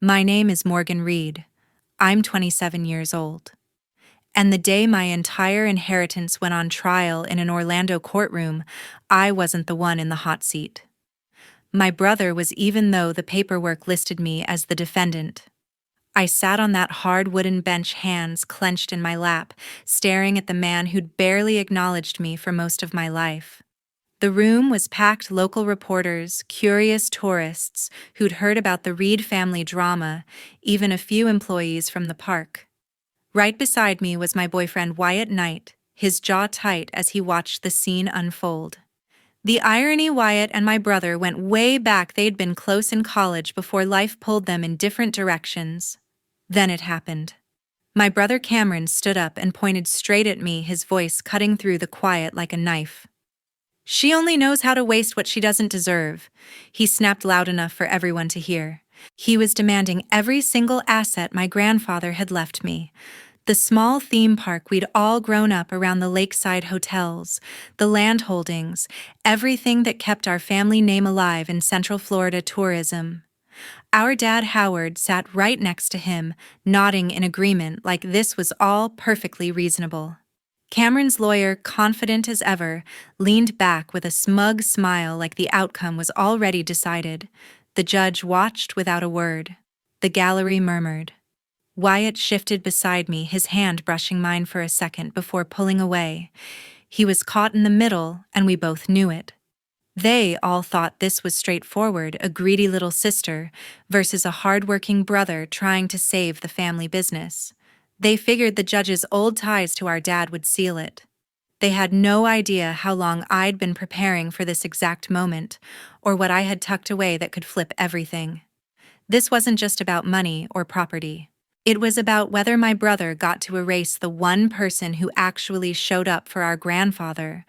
My name is Morgan Reid. I'm 27 years old. And the day my entire inheritance went on trial in an Orlando courtroom, I wasn't the one in the hot seat. My brother was, even though the paperwork listed me as the defendant. I sat on that hard wooden bench, hands clenched in my lap, staring at the man who'd barely acknowledged me for most of my life. The room was packed: local reporters, curious tourists who'd heard about the Reid family drama, even a few employees from the park. Right beside me was my boyfriend Wyatt Knight, his jaw tight as he watched the scene unfold. The irony: Wyatt and my brother went way back. They'd been close in college before life pulled them in different directions. Then it happened. My brother Cameron stood up and pointed straight at me, his voice cutting through the quiet like a knife. "She only knows how to waste what she doesn't deserve," he snapped loud enough for everyone to hear. He was demanding every single asset my grandfather had left me. The small theme park we'd all grown up around, the lakeside hotels, the land holdings, everything that kept our family name alive in Central Florida tourism. Our dad Howard sat right next to him, nodding in agreement like this was all perfectly reasonable. Cameron's lawyer, confident as ever, leaned back with a smug smile like the outcome was already decided. The judge watched without a word. The gallery murmured. Wyatt shifted beside me, his hand brushing mine for a second before pulling away. He was caught in the middle, and we both knew it. They all thought this was straightforward: a greedy little sister versus a hard-working brother trying to save the family business. They figured the judge's old ties to our dad would seal it. They had no idea how long I'd been preparing for this exact moment, or what I had tucked away that could flip everything. This wasn't just about money or property. It was about whether my brother got to erase the one person who actually showed up for our grandfather,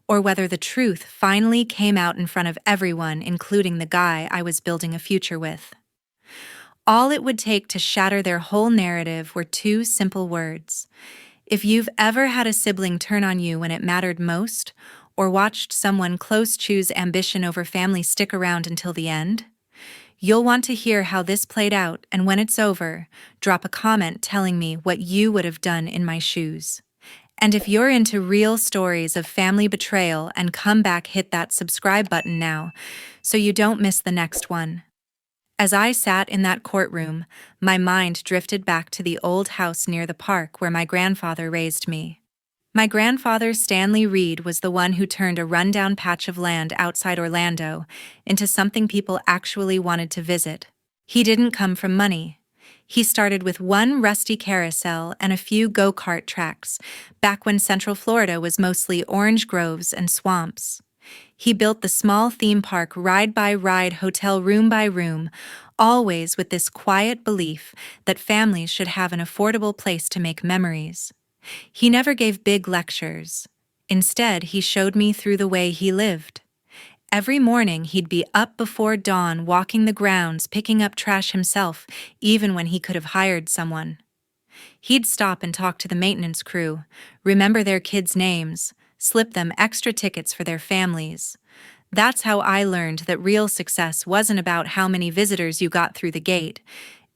or whether the truth finally came out in front of everyone, including the guy I was building a future with. All it would take to shatter their whole narrative were two simple words. If you've ever had a sibling turn on you when it mattered most, or watched someone close choose ambition over family, stick around until the end. You'll want to hear how this played out, and when it's over, drop a comment telling me what you would have done in my shoes. And if you're into real stories of family betrayal and comeback, hit that subscribe button now so you don't miss the next one. As I sat in that courtroom, my mind drifted back to the old house near the park where my grandfather raised me. My grandfather, Stanley Reid, was the one who turned a rundown patch of land outside Orlando into something people actually wanted to visit. He didn't come from money. He started with one rusty carousel and a few go-kart tracks, back when Central Florida was mostly orange groves and swamps. He built the small theme park ride by ride, hotel room by room, always with this quiet belief that families should have an affordable place to make memories. He never gave big lectures. Instead, he showed me through the way he lived. Every morning, he'd be up before dawn, walking the grounds, picking up trash himself, even when he could have hired someone. He'd stop and talk to the maintenance crew, remember their kids' names, slip them extra tickets for their families. That's how I learned that real success wasn't about how many visitors you got through the gate.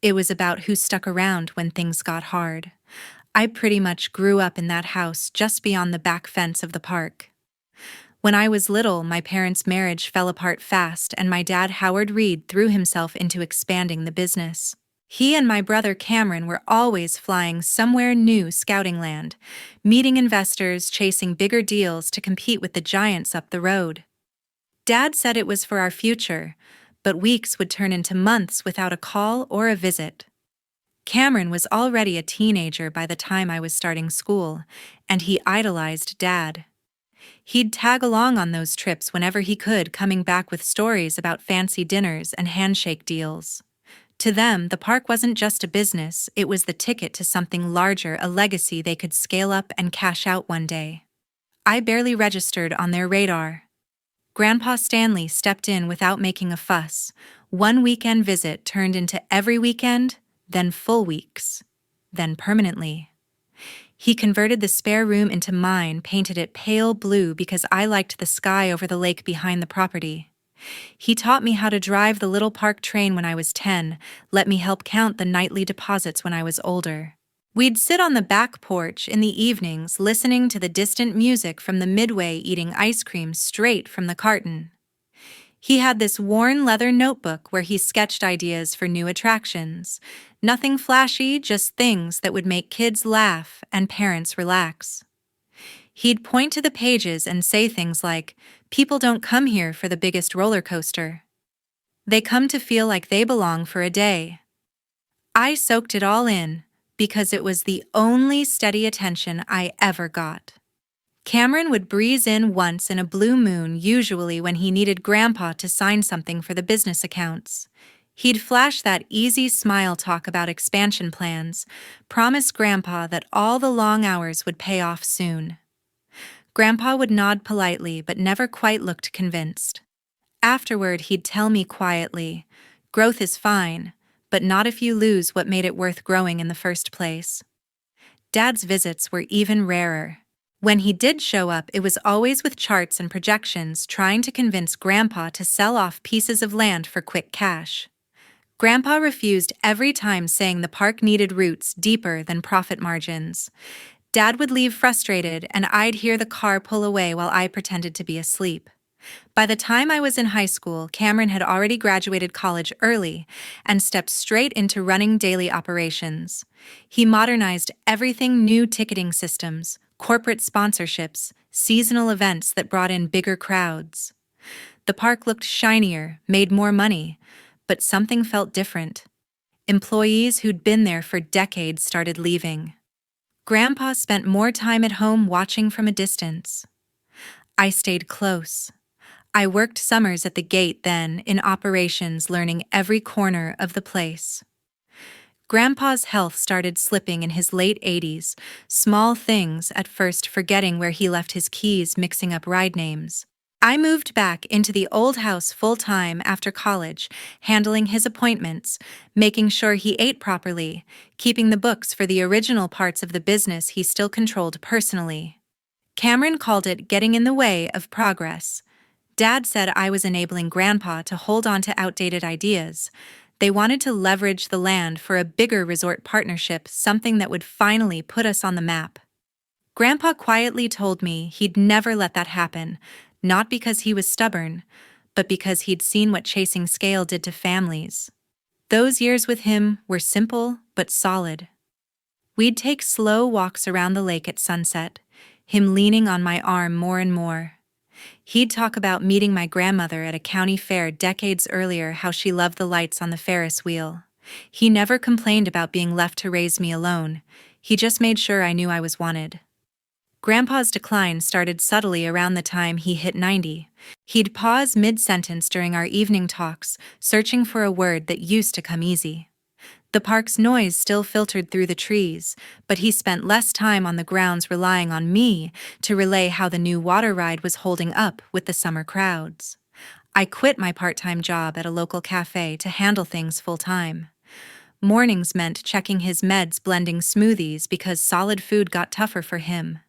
It was about who stuck around when things got hard. I pretty much grew up in that house just beyond the back fence of the park. When I was little, my parents' marriage fell apart fast, and my dad, Howard Reid, threw himself into expanding the business. He and my brother Cameron were always flying somewhere new, scouting land, meeting investors, chasing bigger deals to compete with the giants up the road. Dad said it was for our future, but weeks would turn into months without a call or a visit. Cameron was already a teenager by the time I was starting school, and he idolized Dad. He'd tag along on those trips whenever he could, coming back with stories about fancy dinners and handshake deals. To them, the park wasn't just a business, it was the ticket to something larger, a legacy they could scale up and cash out one day. I barely registered on their radar. Grandpa Stanley stepped in without making a fuss. One weekend visit turned into every weekend, then full weeks, then permanently. He converted the spare room into mine, painted it pale blue because I liked the sky over the lake behind the property. He taught me how to drive the little park train when I was 10, let me help count the nightly deposits when I was older. We'd sit on the back porch in the evenings listening to the distant music from the midway, eating ice cream straight from the carton. He had this worn leather notebook where he sketched ideas for new attractions. Nothing flashy, just things that would make kids laugh and parents relax. He'd point to the pages and say things like, "People don't come here for the biggest roller coaster. They come to feel like they belong for a day." I soaked it all in, because it was the only steady attention I ever got. Cameron would breeze in once in a blue moon, usually when he needed Grandpa to sign something for the business accounts. He'd flash that easy smile, talk about expansion plans, promise Grandpa that all the long hours would pay off soon. Grandpa would nod politely but never quite looked convinced. Afterward, he'd tell me quietly, "Growth is fine, but not if you lose what made it worth growing in the first place." Dad's visits were even rarer. When he did show up, it was always with charts and projections, trying to convince Grandpa to sell off pieces of land for quick cash. Grandpa refused every time, saying the park needed roots deeper than profit margins. Dad would leave frustrated, and I'd hear the car pull away while I pretended to be asleep. By the time I was in high school, Cameron had already graduated college early and stepped straight into running daily operations. He modernized everything: new ticketing systems, corporate sponsorships, seasonal events that brought in bigger crowds. The park looked shinier, made more money, but something felt different. Employees who'd been there for decades started leaving. Grandpa spent more time at home, watching from a distance. I stayed close. I worked summers at the gate, then in operations, learning every corner of the place. Grandpa's health started slipping in his late 80s, small things at first: forgetting where he left his keys, mixing up ride names. I moved back into the old house full-time after college, handling his appointments, making sure he ate properly, keeping the books for the original parts of the business he still controlled personally. Cameron called it getting in the way of progress. Dad said I was enabling Grandpa to hold on to outdated ideas. They wanted to leverage the land for a bigger resort partnership, something that would finally put us on the map. Grandpa quietly told me he'd never let that happen, not because he was stubborn, but because he'd seen what chasing scale did to families. Those years with him were simple but solid. We'd take slow walks around the lake at sunset, him leaning on my arm more and more. He'd talk about meeting my grandmother at a county fair decades earlier, how she loved the lights on the Ferris wheel. He never complained about being left to raise me alone. He just made sure I knew I was wanted. Grandpa's decline started subtly around the time he hit 90. He'd pause mid-sentence during our evening talks, searching for a word that used to come easy. The park's noise still filtered through the trees, but he spent less time on the grounds, relying on me to relay how the new water ride was holding up with the summer crowds. I quit my part-time job at a local cafe to handle things full-time. Mornings meant checking his meds, blending smoothies, because solid food got tougher for him.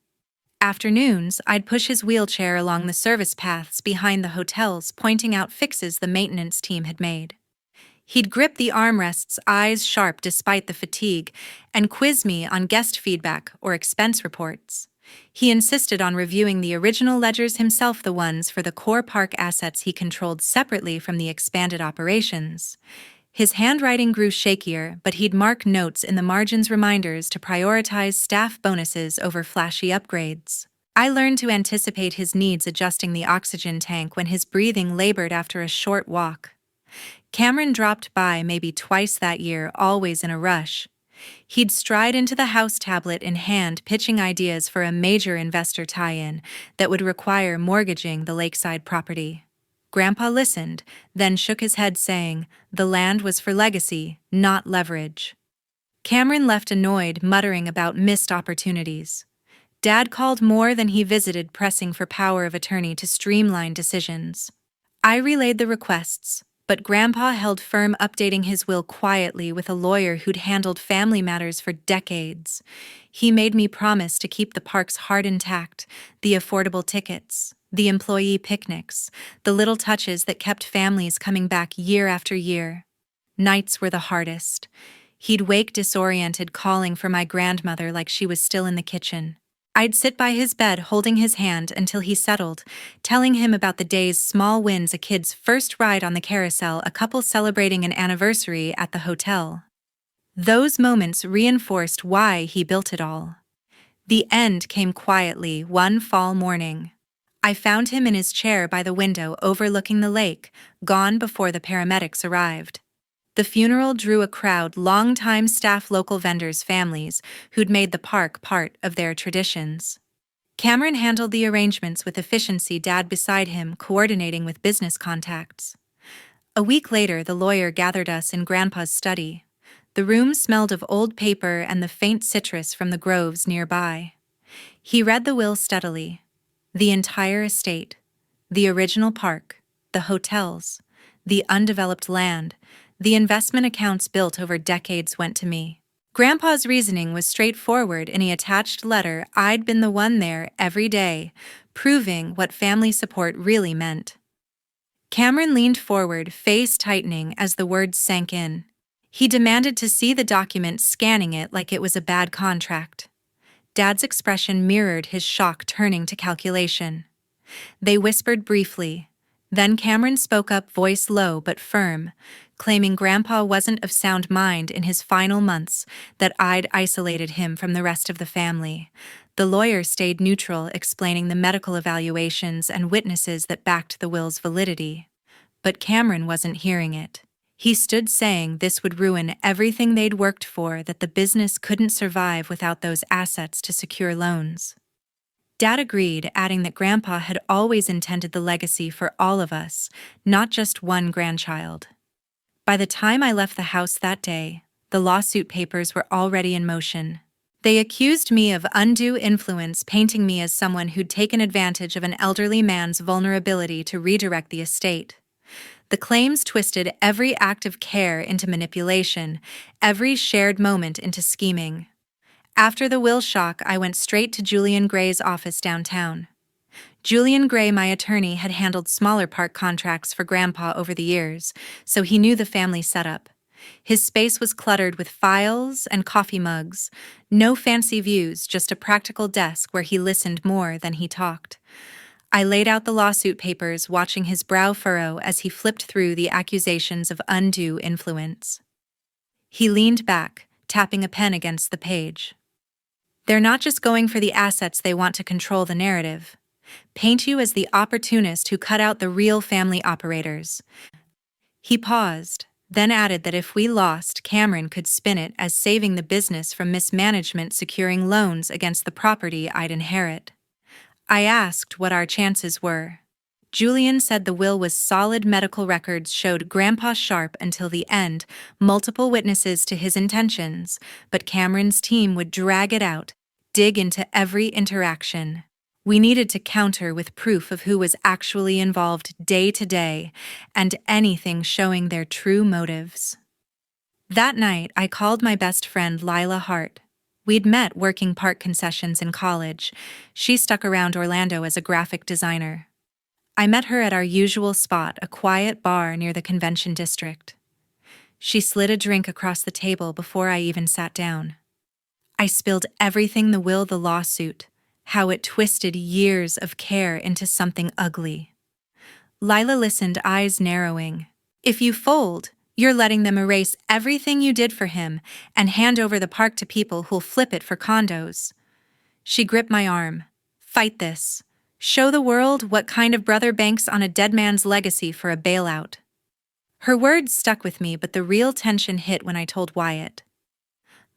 Afternoons, I'd push his wheelchair along the service paths behind the hotels, pointing out fixes the maintenance team had made. He'd grip the armrests, eyes sharp despite the fatigue, and quiz me on guest feedback or expense reports. He insisted on reviewing the original ledgers himself, the ones for the core park assets he controlled separately from the expanded operations. His handwriting grew shakier, but he'd mark notes in the margins, reminders to prioritize staff bonuses over flashy upgrades. I learned to anticipate his needs, adjusting the oxygen tank when his breathing labored after a short walk. Cameron dropped by maybe twice that year, always in a rush. He'd stride into the house, tablet in hand, pitching ideas for a major investor tie-in that would require mortgaging the lakeside property. Grandpa listened, then shook his head, saying the land was for legacy, not leverage. Cameron left annoyed, muttering about missed opportunities. Dad called more than he visited, pressing for power of attorney to streamline decisions. I relayed the requests, but Grandpa held firm, updating his will quietly with a lawyer who'd handled family matters for decades. He made me promise to keep the park's heart intact: the affordable tickets, The employee picnics, the little touches that kept families coming back year after year. Nights were the hardest. He'd wake disoriented, calling for my grandmother like she was still in the kitchen. I'd sit by his bed holding his hand until he settled, telling him about the day's small wins, a kid's first ride on the carousel, a couple celebrating an anniversary at the hotel. Those moments reinforced why he built it all. The end came quietly one fall morning. I found him in his chair by the window overlooking the lake, gone before the paramedics arrived. The funeral drew a crowd, longtime staff, local vendors, families who'd made the park part of their traditions. Cameron handled the arrangements with efficiency, Dad beside him, coordinating with business contacts. A week later, the lawyer gathered us in Grandpa's study. The room smelled of old paper and the faint citrus from the groves nearby. He read the will steadily. The entire estate, the original park, the hotels, the undeveloped land, the investment accounts built over decades went to me. Grandpa's reasoning was straightforward. In the attached letter, I'd been the one there every day, proving what family support really meant. Cameron leaned forward, face tightening as the words sank in. He demanded to see the document, scanning it like it was a bad contract. Dad's expression mirrored his shock, turning to calculation. They whispered briefly. Then Cameron spoke up, voice low but firm, claiming Grandpa wasn't of sound mind in his final months, that I'd isolated him from the rest of the family. The lawyer stayed neutral, explaining the medical evaluations and witnesses that backed the will's validity. But Cameron wasn't hearing it. He stood saying this would ruin everything they'd worked for, that the business couldn't survive without those assets to secure loans. Dad agreed, adding that Grandpa had always intended the legacy for all of us, not just one grandchild. By the time I left the house that day, the lawsuit papers were already in motion. They accused me of undue influence, painting me as someone who'd taken advantage of an elderly man's vulnerability to redirect the estate. The claims twisted every act of care into manipulation, every shared moment into scheming. After the will shock, I went straight to Julian Gray's office downtown. Julian Gray, my attorney, had handled smaller park contracts for Grandpa over the years, so he knew the family setup. His space was cluttered with files and coffee mugs. No fancy views, just a practical desk where he listened more than he talked. I laid out the lawsuit papers, watching his brow furrow as he flipped through the accusations of undue influence. He leaned back, tapping a pen against the page. They're not just going for the assets, they want to control the narrative. Paint you as the opportunist who cut out the real family operators. He paused, then added that if we lost, Cameron could spin it as saving the business from mismanagement, securing loans against the property I'd inherit. I asked what our chances were. Julian said the will was solid. Medical records showed Grandpa sharp until the end, multiple witnesses to his intentions, but Cameron's team would drag it out, dig into every interaction. We needed to counter with proof of who was actually involved day to day, and anything showing their true motives. That night, I called my best friend Lila Hart. We'd met working park concessions in college. She stuck around Orlando as a graphic designer. I met her at our usual spot, a quiet bar near the convention district. She slid a drink across the table before I even sat down. I spilled everything: the will, the lawsuit, how it twisted years of care into something ugly. Lila listened, eyes narrowing. If you fold, you're letting them erase everything you did for him and hand over the park to people who'll flip it for condos. She gripped my arm. Fight this. Show the world what kind of brother banks on a dead man's legacy for a bailout. Her words stuck with me, but the real tension hit when I told Wyatt.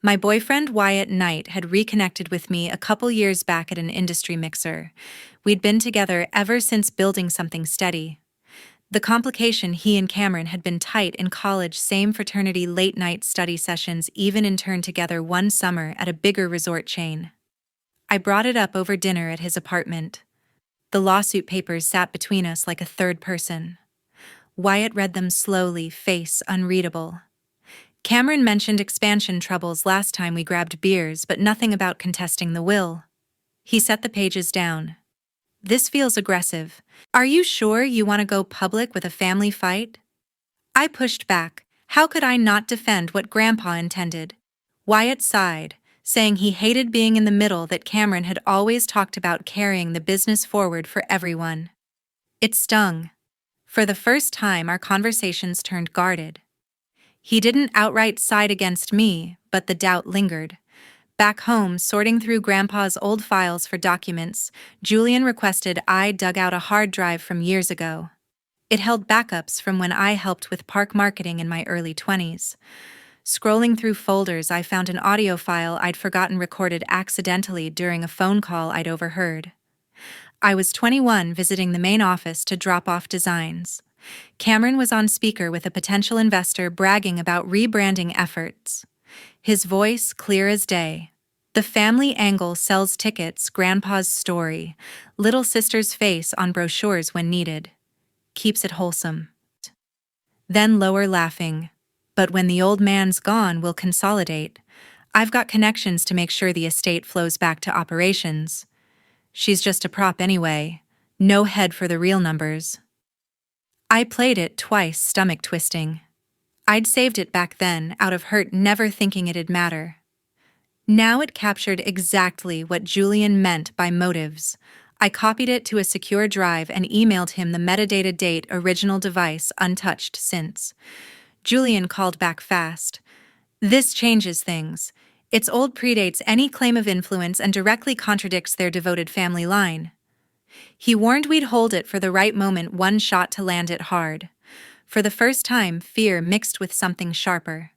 My boyfriend Wyatt Knight had reconnected with me a couple years back at an industry mixer. We'd been together ever since, building something steady. The complication: he and Cameron had been tight in college, same fraternity, late-night study sessions, even interned together one summer at a bigger resort chain. I brought it up over dinner at his apartment. The lawsuit papers sat between us like a third person. Wyatt read them slowly, face unreadable. Cameron mentioned expansion troubles last time we grabbed beers, but nothing about contesting the will. He set the pages down. This feels aggressive. Are you sure you want to go public with a family fight? I pushed back. How could I not defend what Grandpa intended? Wyatt sighed, saying he hated being in the middle, that Cameron had always talked about carrying the business forward for everyone. It stung. For the first time, our conversations turned guarded. He didn't outright side against me, but the doubt lingered. Back home, sorting through Grandpa's old files for documents, Julian requested I dug out a hard drive from years ago. It held backups from when I helped with park marketing in my early 20s. Scrolling through folders, I found an audio file I'd forgotten recorded accidentally during a phone call I'd overheard. I was 21, visiting the main office to drop off designs. Cameron was on speaker with a potential investor bragging about rebranding efforts. His voice clear as day. The family angle sells tickets, Grandpa's story, little sister's face on brochures when needed. Keeps it wholesome. Then lower, laughing. But when the old man's gone, we'll consolidate. I've got connections to make sure the estate flows back to operations. She's just a prop anyway. No head for the real numbers. I played it twice, stomach twisting. I'd saved it back then, out of hurt, never thinking it'd matter. Now it captured exactly what Julian meant by motives. I copied it to a secure drive and emailed him the metadata, date, original device, untouched since. Julian called back fast. This changes things. Its old, predates any claim of influence and directly contradicts their devoted family line. He warned we'd hold it for the right moment, one shot to land it hard. For the first time, fear mixed with something sharper.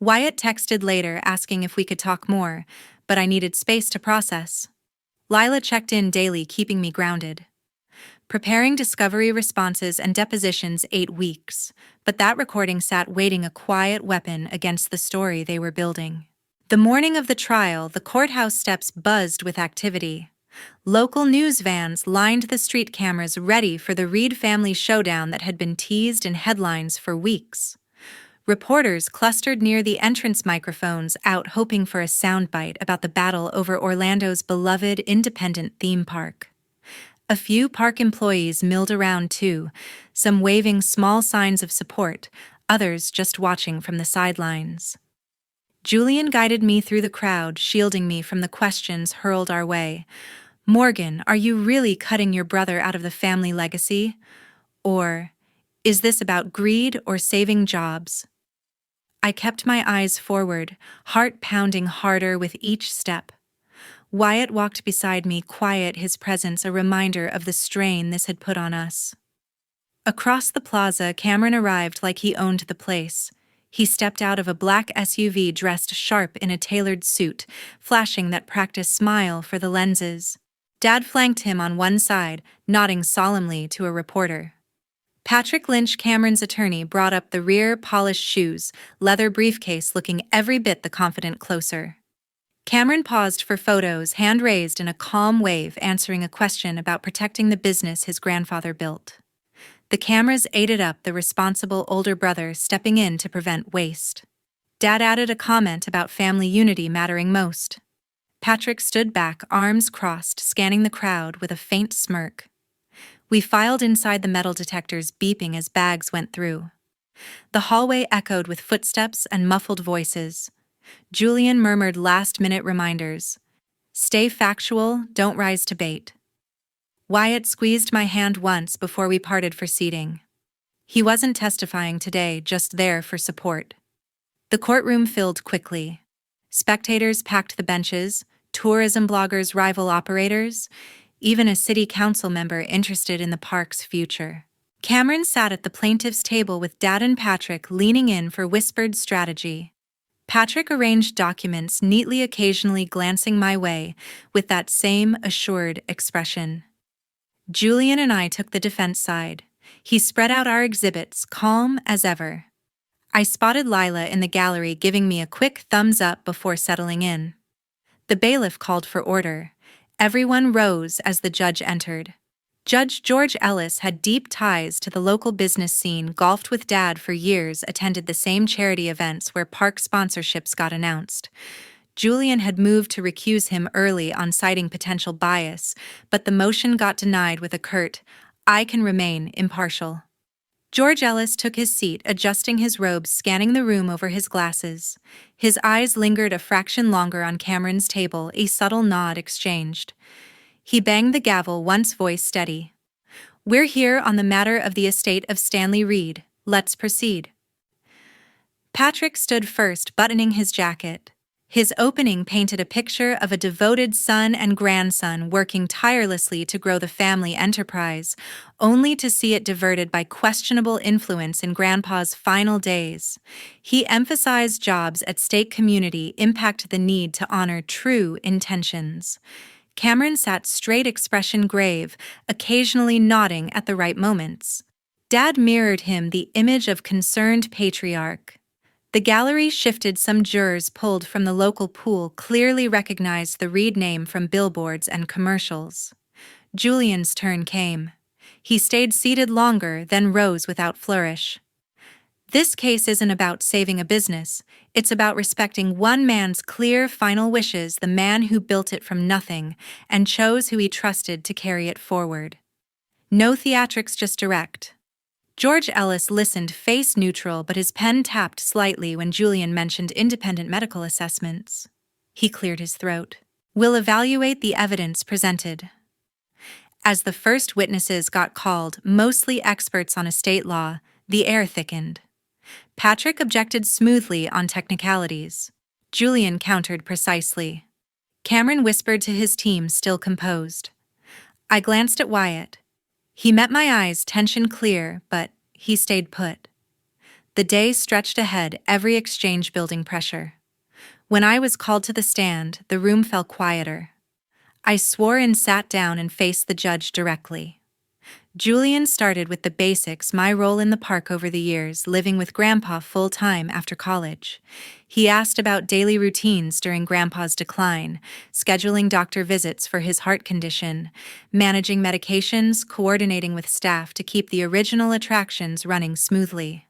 Wyatt texted later asking if we could talk more, but I needed space to process. Lila checked in daily, keeping me grounded. Preparing discovery responses and depositions 8 weeks, but that recording sat waiting, a quiet weapon against the story they were building. The morning of the trial, the courthouse steps buzzed with activity. Local news vans lined the street, cameras ready for the Reid family showdown that had been teased in headlines for weeks. Reporters clustered near the entrance microphones, out hoping for a soundbite about the battle over Orlando's beloved independent theme park. A few park employees milled around too, some waving small signs of support, others just watching from the sidelines. Julian guided me through the crowd, shielding me from the questions hurled our way. Morgan, are you really cutting your brother out of the family legacy? Or, is this about greed or saving jobs? I kept my eyes forward, heart pounding harder with each step. Wyatt walked beside me, quiet, his presence a reminder of the strain this had put on us. Across the plaza, Cameron arrived like he owned the place. He stepped out of a black SUV, dressed sharp in a tailored suit, flashing that practiced smile for the lenses. Dad flanked him on one side, nodding solemnly to a reporter. Patrick Lynch, Cameron's attorney, brought up the rear, polished shoes, leather briefcase looking every bit the confident closer. Cameron paused for photos, hand raised in a calm wave, answering a question about protecting the business his grandfather built. The cameras aided up the responsible older brother, stepping in to prevent waste. Dad added a comment about family unity mattering most. Patrick stood back, arms crossed, scanning the crowd with a faint smirk. We filed inside, the metal detectors beeping as bags went through. The hallway echoed with footsteps and muffled voices. Julian murmured last-minute reminders. Stay factual, don't rise to bait. Wyatt squeezed my hand once before we parted for seating. He wasn't testifying today, just there for support. The courtroom filled quickly. Spectators packed the benches, tourism bloggers, rival operators, even a city council member interested in the park's future. Cameron sat at the plaintiff's table with Dad and Patrick, leaning in for whispered strategy. Patrick arranged documents neatly, occasionally glancing my way with that same assured expression. Julian and I took the defense side. He spread out our exhibits, calm as ever. I spotted Lila in the gallery, giving me a quick thumbs up before settling in. The bailiff called for order. Everyone rose as the judge entered. Judge George Ellis had deep ties to the local business scene, golfed with Dad for years, attended the same charity events where park sponsorships got announced. Julian had moved to recuse him early on citing potential bias, but the motion got denied with a curt, "I can remain impartial." George Ellis took his seat, adjusting his robe, scanning the room over his glasses. His eyes lingered a fraction longer on Cameron's table, a subtle nod exchanged. He banged the gavel, once voice steady. "We're here on the matter of the estate of Stanley Reid. Let's proceed." Patrick stood first, buttoning his jacket. His opening painted a picture of a devoted son and grandson working tirelessly to grow the family enterprise, only to see it diverted by questionable influence in Grandpa's final days. He emphasized jobs at stake community impact the need to honor true intentions. Cameron sat straight, expression grave, occasionally nodding at the right moments. Dad mirrored him, the image of concerned patriarch. The gallery shifted. Some jurors pulled from the local pool clearly recognized the Reid name from billboards and commercials. Julian's turn came. He stayed seated longer, then rose without flourish. "This case isn't about saving a business. It's about respecting one man's clear final wishes, the man who built it from nothing and chose who he trusted to carry it forward. No theatrics, just direct." George Ellis listened, face neutral, but his pen tapped slightly when Julian mentioned independent medical assessments. He cleared his throat. "We'll evaluate the evidence presented." As the first witnesses got called, mostly experts on estate law, the air thickened. Patrick objected smoothly on technicalities. Julian countered precisely. Cameron whispered to his team, still composed. I glanced at Wyatt. He met my eyes, tension clear, but he stayed put. The day stretched ahead, every exchange building pressure. When I was called to the stand, the room fell quieter. I swore and sat down and faced the judge directly. Julian started with the basics, my role in the park over the years, living with Grandpa full-time after college. He asked about daily routines during Grandpa's decline, scheduling doctor visits for his heart condition, managing medications, coordinating with staff to keep the original attractions running smoothly.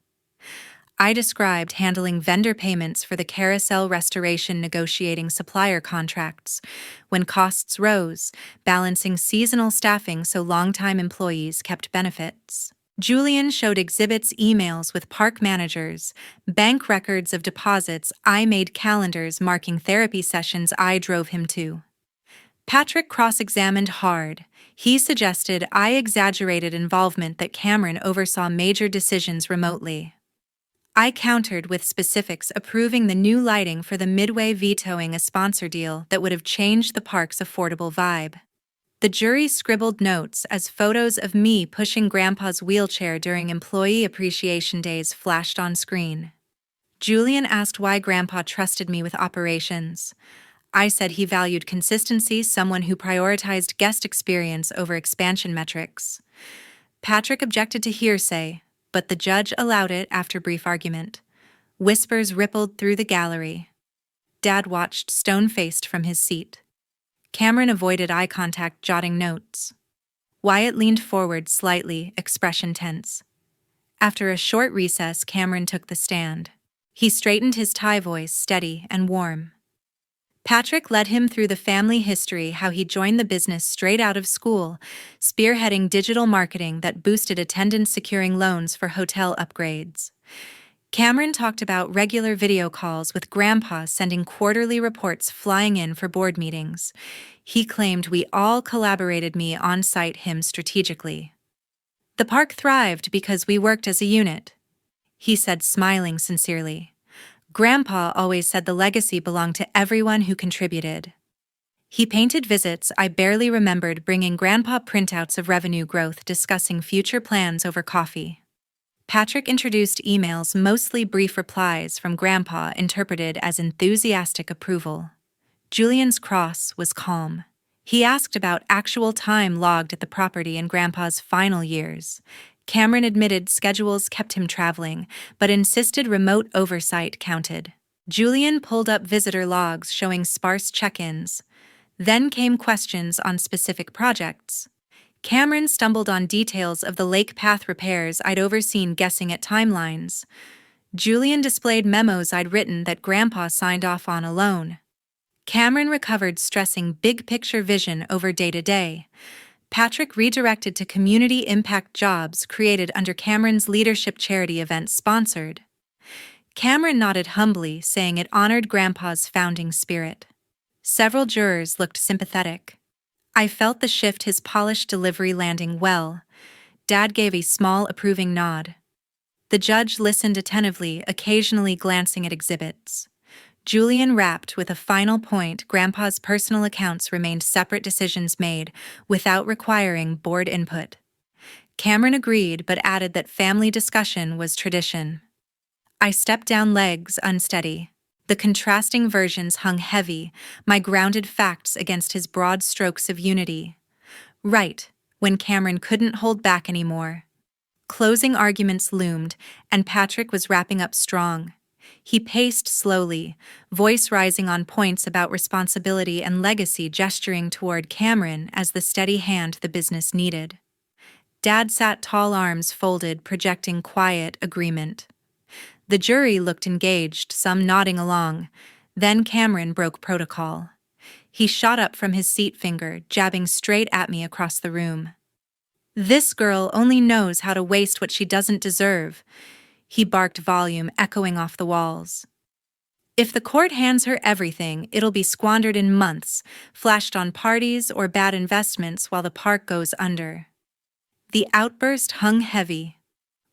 I described handling vendor payments for the carousel restoration, negotiating supplier contracts when costs rose, balancing seasonal staffing so longtime employees kept benefits. Julian showed exhibits, emails with park managers, bank records of deposits. I made calendars marking therapy sessions I drove him to. Patrick cross-examined hard. He suggested I exaggerated involvement, that Cameron oversaw major decisions remotely. I countered with specifics, approving the new lighting for the Midway, vetoing a sponsor deal that would have changed the park's affordable vibe. The jury scribbled notes as photos of me pushing Grandpa's wheelchair during Employee Appreciation Days flashed on screen. Julian asked why Grandpa trusted me with operations. I said he valued consistency, someone who prioritized guest experience over expansion metrics. Patrick objected to hearsay, but the judge allowed it after brief argument. Whispers rippled through the gallery. Dad watched stone-faced from his seat. Cameron avoided eye contact, jotting notes. Wyatt leaned forward slightly, expression tense. After a short recess, Cameron took the stand. He straightened his tie, voice steady and warm. Patrick led him through the family history, how he joined the business straight out of school, spearheading digital marketing that boosted attendance, securing loans for hotel upgrades. Cameron talked about regular video calls with Grandpa, sending quarterly reports, flying in for board meetings. He claimed we all collaborated, me on-site, him strategically. The park thrived because we worked as a unit, he said, smiling sincerely. Grandpa always said the legacy belonged to everyone who contributed. He painted visits I barely remembered, bringing Grandpa printouts of revenue growth, discussing future plans over coffee. Patrick introduced emails, mostly brief replies from Grandpa interpreted as enthusiastic approval. Julian's cross was calm. He asked about actual time logged at the property in Grandpa's final years. Cameron admitted schedules kept him traveling, but insisted remote oversight counted. Julian pulled up visitor logs showing sparse check-ins. Then came questions on specific projects. Cameron stumbled on details of the lake path repairs I'd overseen, guessing at timelines. Julian displayed memos I'd written that Grandpa signed off on alone. Cameron recovered, stressing big picture vision over day to day. Patrick redirected to community impact jobs created under Cameron's leadership charity events sponsored. Cameron nodded humbly, saying it honored Grandpa's founding spirit. Several jurors looked sympathetic. I felt the shift, his polished delivery landing well. Dad gave a small approving nod. The judge listened attentively, occasionally glancing at exhibits. Julian rapped with a final point. Grandpa's personal accounts remained separate decisions made, without requiring board input. Cameron agreed but added that family discussion was tradition. I stepped down, legs unsteady. The contrasting versions hung heavy, my grounded facts against his broad strokes of unity. Right, when Cameron couldn't hold back anymore. Closing arguments loomed, and Patrick was wrapping up strong. He paced slowly, voice rising on points about responsibility and legacy, gesturing toward Cameron as the steady hand the business needed. Dad sat tall, arms folded, projecting quiet agreement. The jury looked engaged, some nodding along. Then Cameron broke protocol. He shot up from his seat, finger jabbing straight at me across the room. "This girl only knows how to waste what she doesn't deserve," he barked, volume echoing off the walls. "If the court hands her everything, it'll be squandered in months, flashed on parties or bad investments while the park goes under." The outburst hung heavy.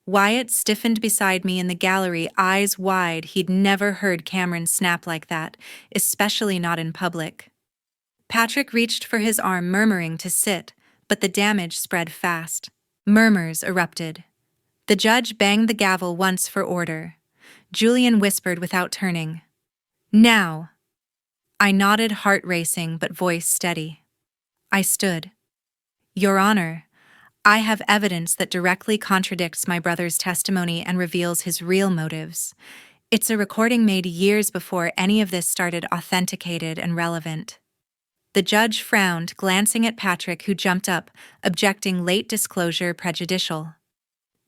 Wyatt stiffened beside me in the gallery, eyes wide. He'd never heard Cameron snap like that, especially not in public. Patrick reached for his arm, murmuring to sit, but the damage spread fast. Murmurs erupted. The judge banged the gavel once for order. Julian whispered without turning, "Now." I nodded, heart racing but voice steady. I stood. "Your Honor, I have evidence that directly contradicts my brother's testimony and reveals his real motives. It's a recording made years before any of this started, authenticated and relevant." The judge frowned, glancing at Patrick, who jumped up, objecting, "Late disclosure prejudicial."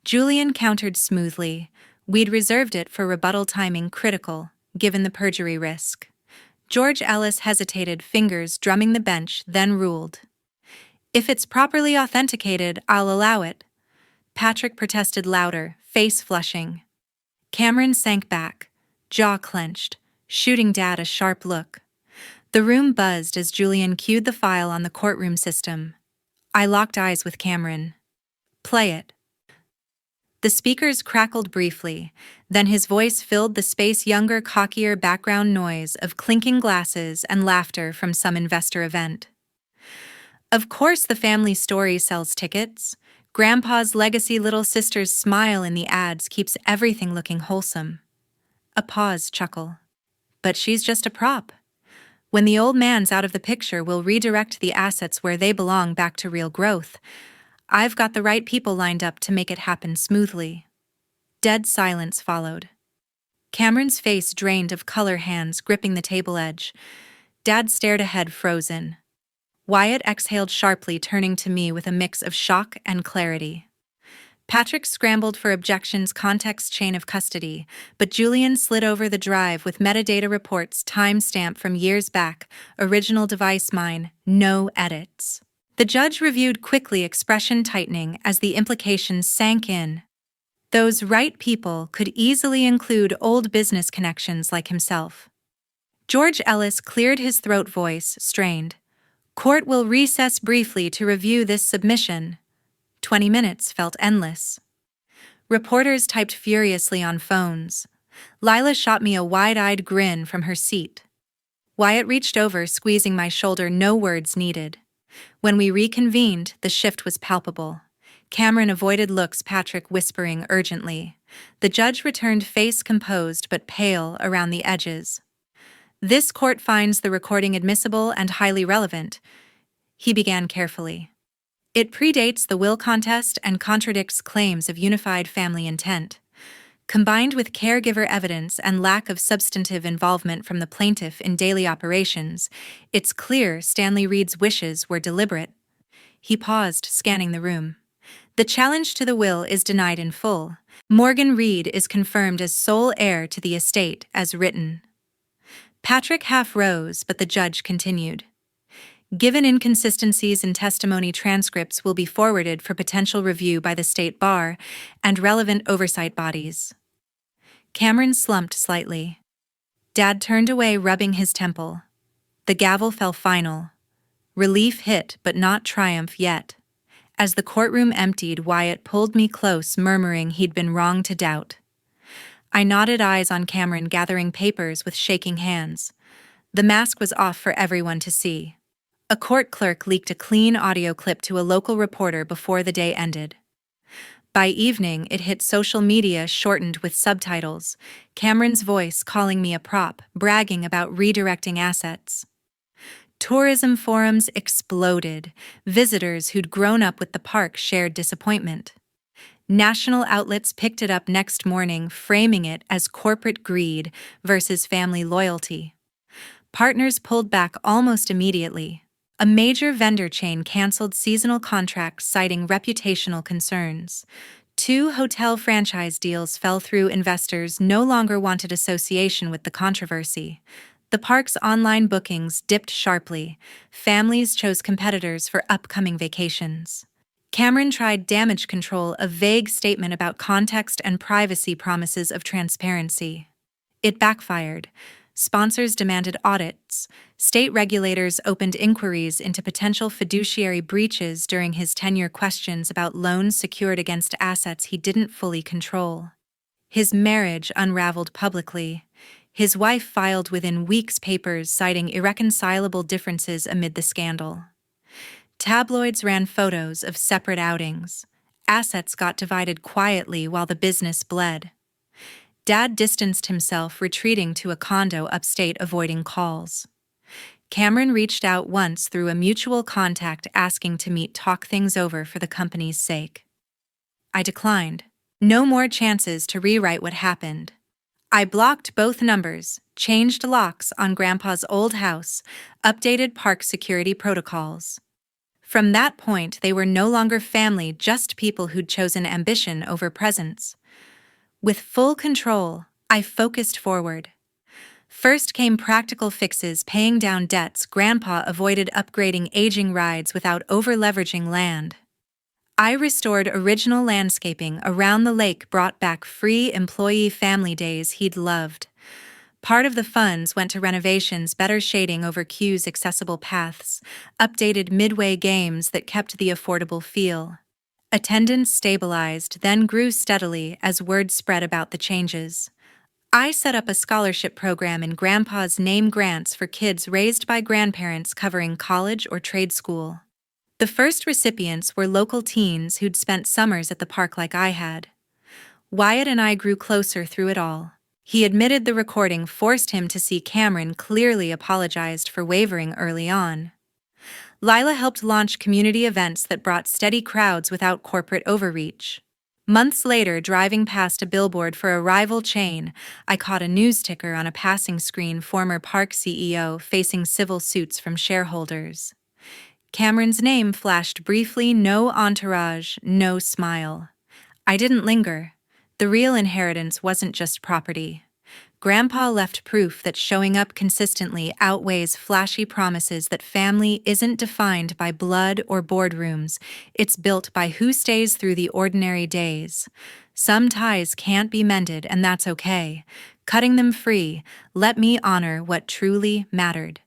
Julian countered smoothly, "We'd reserved it for rebuttal, timing critical, given the perjury risk." George Ellis hesitated, fingers drumming the bench, then ruled, "If it's properly authenticated, I'll allow it." Patrick protested louder, face flushing. Cameron sank back, jaw clenched, shooting Dad a sharp look. The room buzzed as Julian cued the file on the courtroom system. I locked eyes with Cameron. "Play it." The speakers crackled briefly, then his voice filled the space, younger, cockier background noise of clinking glasses and laughter from some investor event. "Of course the family story sells tickets. Grandpa's legacy, little sister's smile in the ads keeps everything looking wholesome." A pause, chuckle. "But she's just a prop. When the old man's out of the picture, we'll redirect the assets where they belong, back to real growth. I've got the right people lined up to make it happen smoothly." Dead silence followed. Cameron's face drained of color, hands gripping the table edge. Dad stared ahead, frozen. Wyatt exhaled sharply, turning to me with a mix of shock and clarity. Patrick scrambled for objections, context, chain of custody, but Julian slid over the drive with metadata reports, time-stamp from years back, original device mine, no edits. The judge reviewed quickly, expression tightening as the implications sank in. Those right people could easily include old business connections like himself. George Ellis cleared his throat, voice strained. "Court will recess briefly to review this submission." 20 minutes felt endless. Reporters typed furiously on phones. Lila shot me a wide-eyed grin from her seat. Wyatt reached over, squeezing my shoulder, no words needed. When we reconvened, the shift was palpable. Cameron avoided looks, Patrick whispering urgently. The judge returned, face composed but pale around the edges. "This court finds the recording admissible and highly relevant," he began carefully. "It predates the will contest and contradicts claims of unified family intent. Combined with caregiver evidence and lack of substantive involvement from the plaintiff in daily operations, it's clear Stanley Reid's wishes were deliberate." He paused, scanning the room. "The challenge to the will is denied in full. Morgan Reid is confirmed as sole heir to the estate as written." Patrick half rose, but the judge continued. Given inconsistencies in testimony, transcripts will be forwarded for potential review by the state bar and relevant oversight bodies. Cameron slumped slightly. Dad turned away, rubbing his temple. The gavel fell final. Relief hit, but not triumph yet. As the courtroom emptied, Wyatt pulled me close, murmuring he'd been wrong to doubt. I nodded, eyes on Cameron, gathering papers with shaking hands. The mask was off for everyone to see. A court clerk leaked a clean audio clip to a local reporter before the day ended. By evening, it hit social media, shortened with subtitles, Cameron's voice calling me a prop, bragging about redirecting assets. Tourism forums exploded. Visitors who'd grown up with the park shared disappointment. National outlets picked it up next morning, framing it as corporate greed versus family loyalty. Partners pulled back almost immediately. A major vendor chain canceled seasonal contracts, citing reputational concerns. 2 hotel franchise deals fell through. Investors no longer wanted association with the controversy. The park's online bookings dipped sharply. Families chose competitors for upcoming vacations. Cameron tried damage control, a vague statement about context and privacy, promises of transparency. It backfired. Sponsors demanded audits. State regulators opened inquiries into potential fiduciary breaches during his tenure, questions about loans secured against assets he didn't fully control. His marriage unraveled publicly. His wife filed within weeks papers citing irreconcilable differences amid the scandal. Tabloids ran photos of separate outings. Assets got divided quietly while the business bled. Dad distanced himself, retreating to a condo upstate, avoiding calls. Cameron reached out once through a mutual contact, asking to meet, talk things over for the company's sake. I declined. No more chances to rewrite what happened. I blocked both numbers, changed locks on Grandpa's old house, updated park security protocols. From that point, they were no longer family, just people who'd chosen ambition over presence. With full control, I focused forward. First came practical fixes, paying down debts. Grandpa avoided upgrading aging rides without over-leveraging land. I restored original landscaping around the lake, brought back free employee family days he'd loved. Part of the funds went to renovations, better shading over queues, accessible paths, updated midway games that kept the affordable feel. Attendance stabilized, then grew steadily as word spread about the changes. I set up a scholarship program in Grandpa's name, grants for kids raised by grandparents, covering college or trade school. The first recipients were local teens who'd spent summers at the park like I had. Wyatt and I grew closer through it all. He admitted the recording forced him to see Cameron, clearly apologized for wavering early on. Lila helped launch community events that brought steady crowds without corporate overreach. Months later, driving past a billboard for a rival chain, I caught a news ticker on a passing screen: former park CEO facing civil suits from shareholders. Cameron's name flashed briefly, no entourage, no smile. I didn't linger. The real inheritance wasn't just property. Grandpa left proof that showing up consistently outweighs flashy promises, that family isn't defined by blood or boardrooms, it's built by who stays through the ordinary days. Some ties can't be mended, and that's okay. Cutting them free let me honor what truly mattered.